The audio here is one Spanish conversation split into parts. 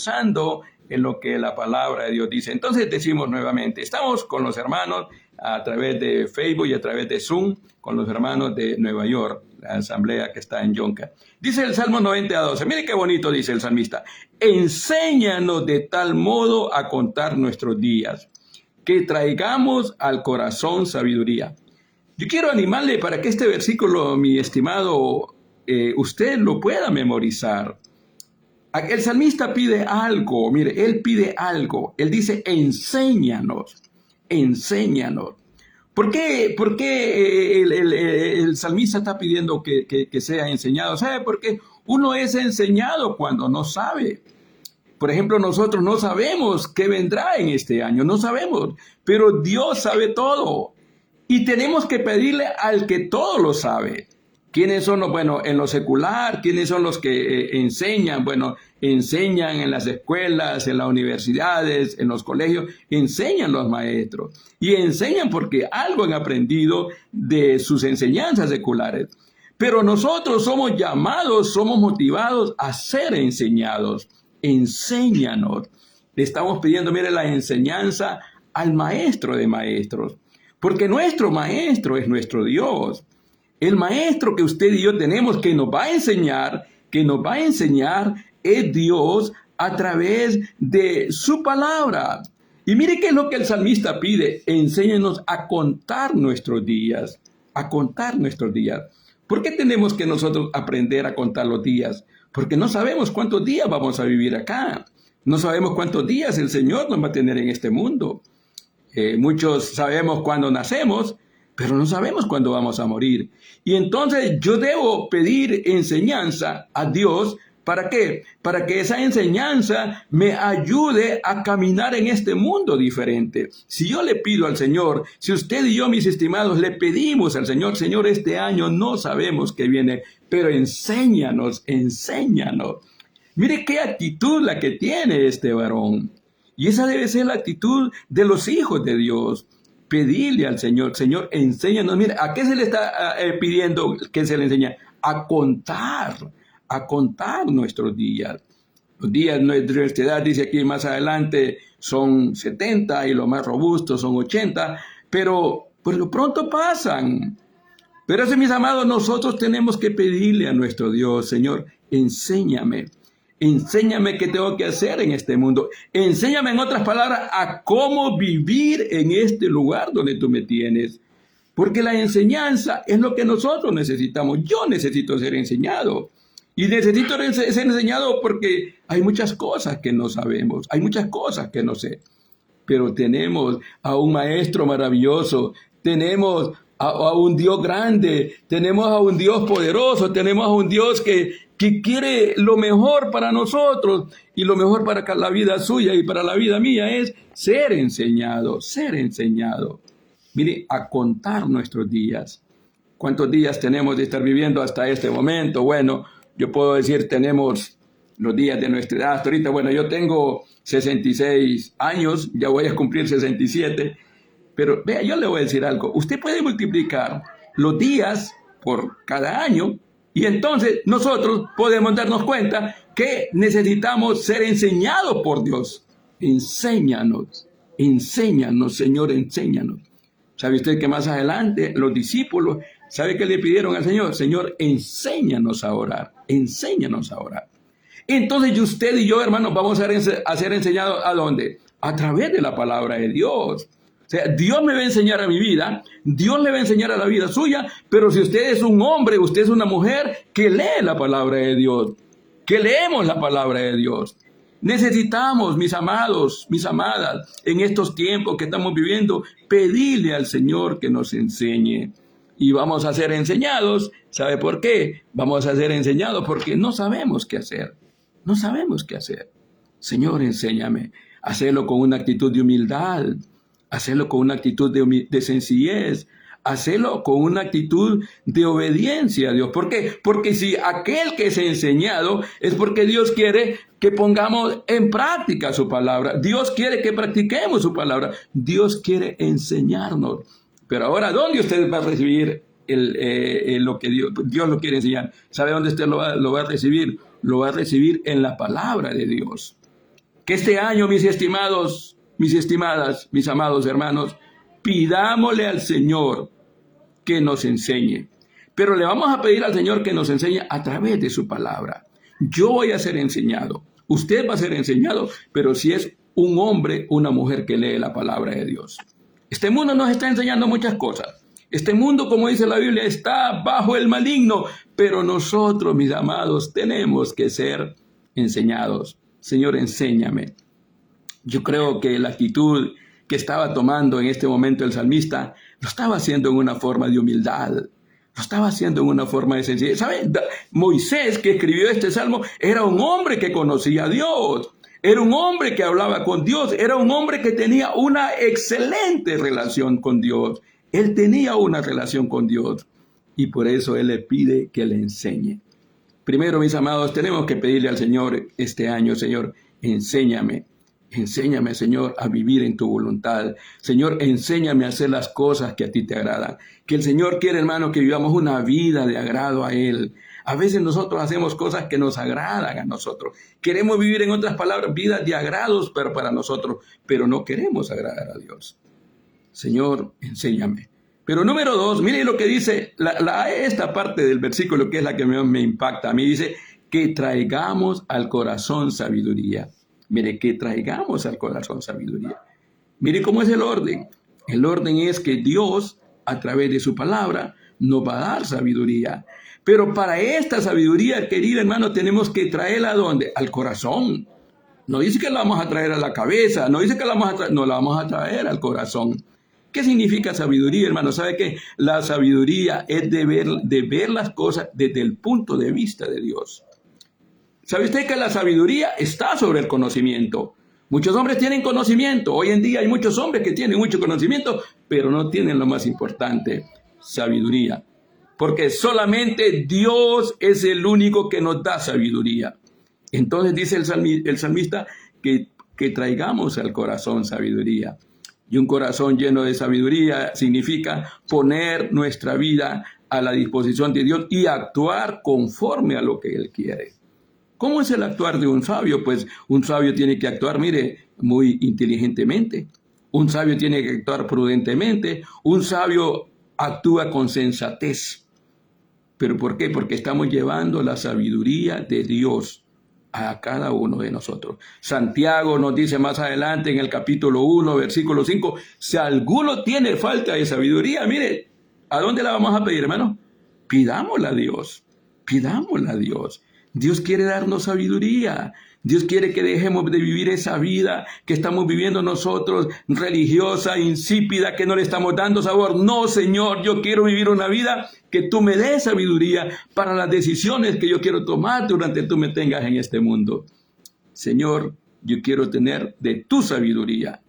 pensando en lo que la palabra de Dios dice. Entonces decimos nuevamente, estamos con los hermanos a través de Facebook y a través de Zoom, con los hermanos de Nueva York, la asamblea que está en Yonca. Dice el Salmo 90:12, mire qué bonito dice el salmista: enséñanos de tal modo a contar nuestros días, que traigamos al corazón sabiduría. Yo quiero animarle para que este versículo, mi estimado, usted lo pueda memorizar. El salmista pide algo, mire, él pide algo. Él dice, enséñanos, enséñanos. ¿Por qué el salmista está pidiendo que sea enseñado? ¿Sabe por qué? Uno es enseñado cuando no sabe. Por ejemplo, nosotros no sabemos qué vendrá en este año, no sabemos, pero Dios sabe todo. Y tenemos que pedirle al que todo lo sabe. ¿Quiénes son los, bueno, en lo secular? ¿Quiénes son los que enseñan? Bueno, enseñan en las escuelas, en las universidades, en los colegios, enseñan los maestros. Y enseñan porque algo han aprendido de sus enseñanzas seculares. Pero nosotros somos llamados, somos motivados a ser enseñados. Enséñanos. Le estamos pidiendo, mire, la enseñanza al maestro de maestros. Porque nuestro maestro es nuestro Dios. El maestro que usted y yo tenemos que nos va a enseñar, es Dios a través de su palabra. Y mire qué es lo que el salmista pide: enséñanos a contar nuestros días, a contar nuestros días. ¿Por qué tenemos que nosotros aprender a contar los días? Porque no sabemos cuántos días vamos a vivir acá. No sabemos cuántos días el Señor nos va a tener en este mundo. Muchos sabemos cuándo nacemos, pero no sabemos cuándo vamos a morir. Y entonces yo debo pedir enseñanza a Dios. ¿Para qué? Para que esa enseñanza me ayude a caminar en este mundo diferente. Si yo le pido al Señor, si usted y yo, mis estimados, le pedimos al Señor, Señor, este año no sabemos qué viene, pero enséñanos, enséñanos. Mire qué actitud la que tiene este varón. Y esa debe ser la actitud de los hijos de Dios. Pedirle al Señor, Señor, enséñanos. Mire, ¿a qué se le está pidiendo que se le enseñe? A contar nuestros días. Los días de nuestra edad, dice aquí más adelante, son 70 y los más robustos son 80, pero pues lo pronto pasan. Pero eso, mis amados, nosotros tenemos que pedirle a nuestro Dios, Señor, enséñame. Enséñame qué tengo que hacer en este mundo. Enséñame, en otras palabras, a cómo vivir en este lugar donde tú me tienes. Porque la enseñanza es lo que nosotros necesitamos. Yo necesito ser enseñado. Y necesito ser enseñado porque hay muchas cosas que no sabemos. Hay muchas cosas que no sé. Pero tenemos a un maestro maravilloso. Tenemos a un Dios grande. Tenemos a un Dios poderoso. Tenemos a un Dios que quiere lo mejor para nosotros, y lo mejor para la vida suya y para la vida mía es ser enseñado, ser enseñado. Mire, a contar nuestros días. ¿Cuántos días tenemos de estar viviendo hasta este momento? Bueno, yo puedo decir, tenemos los días de nuestra edad. Hasta ahorita, bueno, yo tengo 66 años, ya voy a cumplir 67, pero vea, yo le voy a decir algo. Usted puede multiplicar los días por cada año, y entonces nosotros podemos darnos cuenta que necesitamos ser enseñados por Dios. Enséñanos, enséñanos, Señor, enséñanos. ¿Sabe usted que más adelante los discípulos, ¿sabe qué le pidieron al Señor? Señor, enséñanos a orar, enséñanos a orar. Entonces usted y yo, hermanos, vamos a ser enseñados ¿a dónde? A través de la palabra de Dios. O sea, Dios me va a enseñar a mi vida, Dios le va a enseñar a la vida suya, pero si usted es un hombre, usted es una mujer que lee la palabra de Dios, que leemos la palabra de Dios. Necesitamos, mis amados, mis amadas, en estos tiempos que estamos viviendo, pedirle al Señor que nos enseñe. Y vamos a ser enseñados. ¿Sabe por qué? Vamos a ser enseñados porque no sabemos qué hacer. No sabemos qué hacer. Señor, enséñame. Hacerlo con una actitud de humildad. Hacerlo con una actitud de sencillez. Hacerlo con una actitud de obediencia a Dios. ¿Por qué? Porque si aquel que es enseñado es porque Dios quiere que pongamos en práctica su palabra. Dios quiere que practiquemos su palabra. Dios quiere enseñarnos. Pero ahora, ¿dónde usted va a recibir lo que Dios lo quiere enseñar? ¿Sabe dónde usted lo va a recibir? Lo va a recibir en la palabra de Dios. Que este año, mis estimados, mis estimadas, mis amados hermanos, pidámosle al Señor que nos enseñe. Pero le vamos a pedir al Señor que nos enseñe a través de su palabra. Yo voy a ser enseñado, usted va a ser enseñado, pero si es un hombre, una mujer que lee la palabra de Dios. Este mundo nos está enseñando muchas cosas. Este mundo, como dice la Biblia, está bajo el maligno, pero nosotros, mis amados, tenemos que ser enseñados. Señor, enséñame. Yo creo que la actitud que estaba tomando en este momento el salmista lo estaba haciendo en una forma de humildad. Lo estaba haciendo en una forma de sencillez. ¿Saben? Moisés, que escribió este salmo, era un hombre que conocía a Dios. Era un hombre que hablaba con Dios. Era un hombre que tenía una excelente relación con Dios. Él tenía una relación con Dios. Y por eso Él le pide que le enseñe. Primero, mis amados, tenemos que pedirle al Señor este año: Señor, enséñame. Enséñame, Señor, a vivir en tu voluntad. Señor, enséñame a hacer las cosas que a ti te agradan. Que el Señor quiere, hermano, que vivamos una vida de agrado a Él. A veces nosotros hacemos cosas que nos agradan a nosotros. Queremos vivir, en otras palabras, vidas de agrados para nosotros, pero no queremos agradar a Dios. Señor, enséñame. Pero número 2, mire lo que dice esta parte del versículo, que es la que me impacta. A mí dice que traigamos al corazón sabiduría. Mire, que traigamos al corazón sabiduría. Mire cómo es el orden. El orden es que Dios, a través de su palabra, nos va a dar sabiduría. Pero para esta sabiduría, querido hermano, tenemos que traerla ¿a dónde? Al corazón. No dice que la vamos a traer a la cabeza, no dice que la vamos a traer, no, la vamos a traer al corazón. ¿Qué significa sabiduría, hermano? ¿Sabe qué? La sabiduría es de ver las cosas desde el punto de vista de Dios. ¿Sabe usted que la sabiduría está sobre el conocimiento? Muchos hombres tienen conocimiento. Hoy en día hay muchos hombres que tienen mucho conocimiento, pero no tienen lo más importante: sabiduría. Porque solamente Dios es el único que nos da sabiduría. Entonces dice el salmista que traigamos al corazón sabiduría. Y un corazón lleno de sabiduría significa poner nuestra vida a la disposición de Dios y actuar conforme a lo que Él quiere. ¿Cómo es el actuar de un sabio? Pues un sabio tiene que actuar, mire, muy inteligentemente. Un sabio tiene que actuar prudentemente. Un sabio actúa con sensatez. ¿Pero por qué? Porque estamos llevando la sabiduría de Dios a cada uno de nosotros. Santiago nos dice más adelante en el capítulo 1, versículo 5, si alguno tiene falta de sabiduría, mire, ¿a dónde la vamos a pedir, hermano? Pidámosla a Dios, pidámosla a Dios. Dios quiere darnos sabiduría. Dios quiere que dejemos de vivir esa vida que estamos viviendo nosotros, religiosa, insípida, que no le estamos dando sabor. No, Señor, yo quiero vivir una vida que tú me des sabiduría para las decisiones que yo quiero tomar durante que tú me tengas en este mundo. Señor, yo quiero tener de tu sabiduría.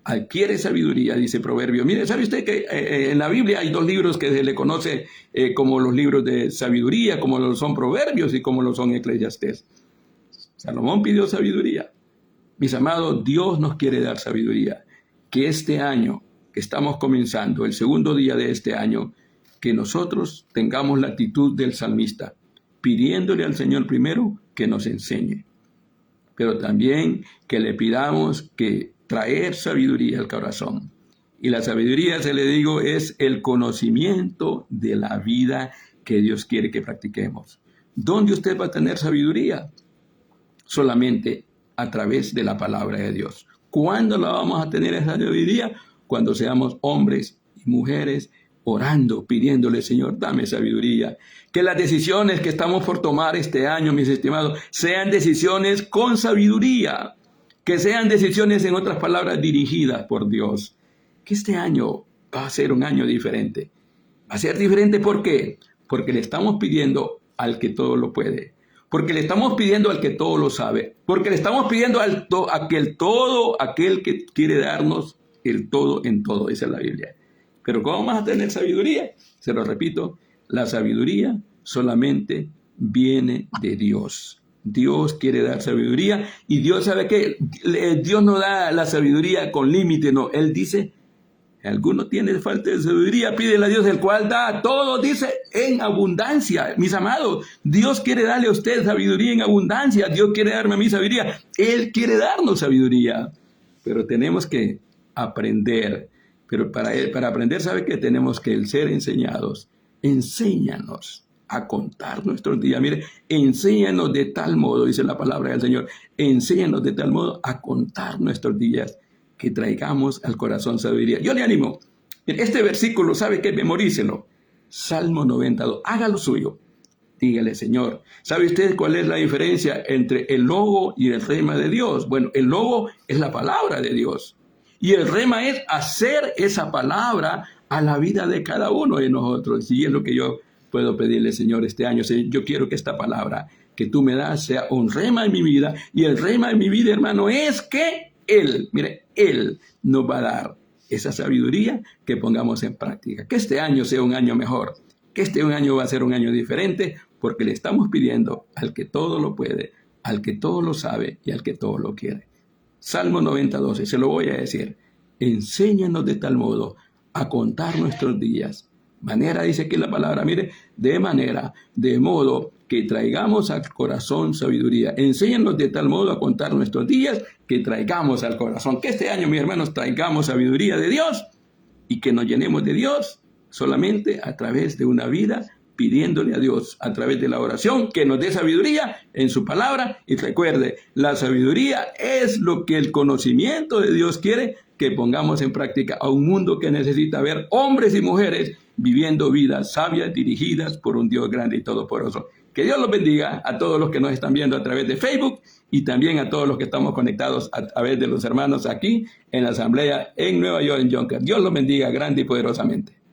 Adquiere sabiduría, dice Proverbio. Mire, ¿sabe usted que en la Biblia hay 2 libros que se le conoce como los libros de sabiduría, como lo son Proverbios y como lo son Eclesiastés? Salomón pidió sabiduría. Mis amados, Dios nos quiere dar sabiduría. Que este año que estamos comenzando, el segundo día de este año, que nosotros tengamos la actitud del salmista, pidiéndole al Señor primero que nos enseñe, pero también que le pidamos que traer sabiduría al corazón. Y la sabiduría, se le digo, es el conocimiento de la vida que Dios quiere que practiquemos. ¿Dónde usted va a tener sabiduría? Solamente a través de la palabra de Dios. ¿Cuándo la vamos a tener esa sabiduría? Cuando seamos hombres y mujeres orando, pidiéndole: Señor, dame sabiduría. Que las decisiones que estamos por tomar este año, mis estimados, sean decisiones con sabiduría. Que sean decisiones, en otras palabras, dirigidas por Dios. Que este año va a ser un año diferente. Va a ser diferente, ¿por qué? Porque le estamos pidiendo al que todo lo puede. Porque le estamos pidiendo al que todo lo sabe. Porque le estamos pidiendo aquel que quiere darnos el todo en todo, dice la Biblia. Pero ¿cómo vamos a tener sabiduría? Se lo repito, la sabiduría solamente viene de Dios. Dios quiere dar sabiduría y Dios sabe que Dios no da la sabiduría con límite, no. Él dice, Alguno tiene falta de sabiduría, pídele a Dios, el cual da a todos, dice, en abundancia. Mis amados, Dios quiere darle a usted sabiduría en abundancia. Dios quiere darme a mí sabiduría. Él quiere darnos sabiduría. Pero tenemos que aprender. Pero para aprender, ¿sabe qué? Tenemos que ser enseñados. Enséñanos a contar nuestros días. Mire, enséñanos de tal modo, dice la palabra del Señor, enséñanos de tal modo a contar nuestros días, que traigamos al corazón sabiduría. Yo le animo, este versículo, ¿sabe qué? Memorícelo. Salmo 92, hágalo suyo. Dígale, Señor, ¿sabe usted cuál es la diferencia entre el logo y el rema de Dios? Bueno, el logo es la palabra de Dios. Y el rema es hacer esa palabra a la vida de cada uno de nosotros. Y es lo que yo puedo pedirle, Señor, este año. Yo quiero que esta palabra que tú me das sea un rema en mi vida. Y el rema en mi vida, hermano, es que Él, mire, Él nos va a dar esa sabiduría que pongamos en práctica. Que este año sea un año mejor. Que este año va a ser un año diferente, porque le estamos pidiendo al que todo lo puede, al que todo lo sabe y al que todo lo quiere. Salmo 92, se lo voy a decir. Enséñanos de tal modo a contar nuestros días. Manera, dice aquí la palabra, mire, de modo que traigamos al corazón sabiduría. Enséñanos de tal modo a contar nuestros días, que traigamos al corazón. Que este año, mis hermanos, traigamos sabiduría de Dios y que nos llenemos de Dios solamente a través de una vida pidiéndole a Dios a través de la oración que nos dé sabiduría en su palabra. Y recuerde, la sabiduría es lo que el conocimiento de Dios quiere que pongamos en práctica a un mundo que necesita ver hombres y mujeres viviendo vidas sabias dirigidas por un Dios grande y todopoderoso. Que Dios los bendiga a todos los que nos están viendo a través de Facebook y también a todos los que estamos conectados a través de los hermanos aquí en la asamblea en Nueva York, en Yonkers. Dios los bendiga grande y poderosamente.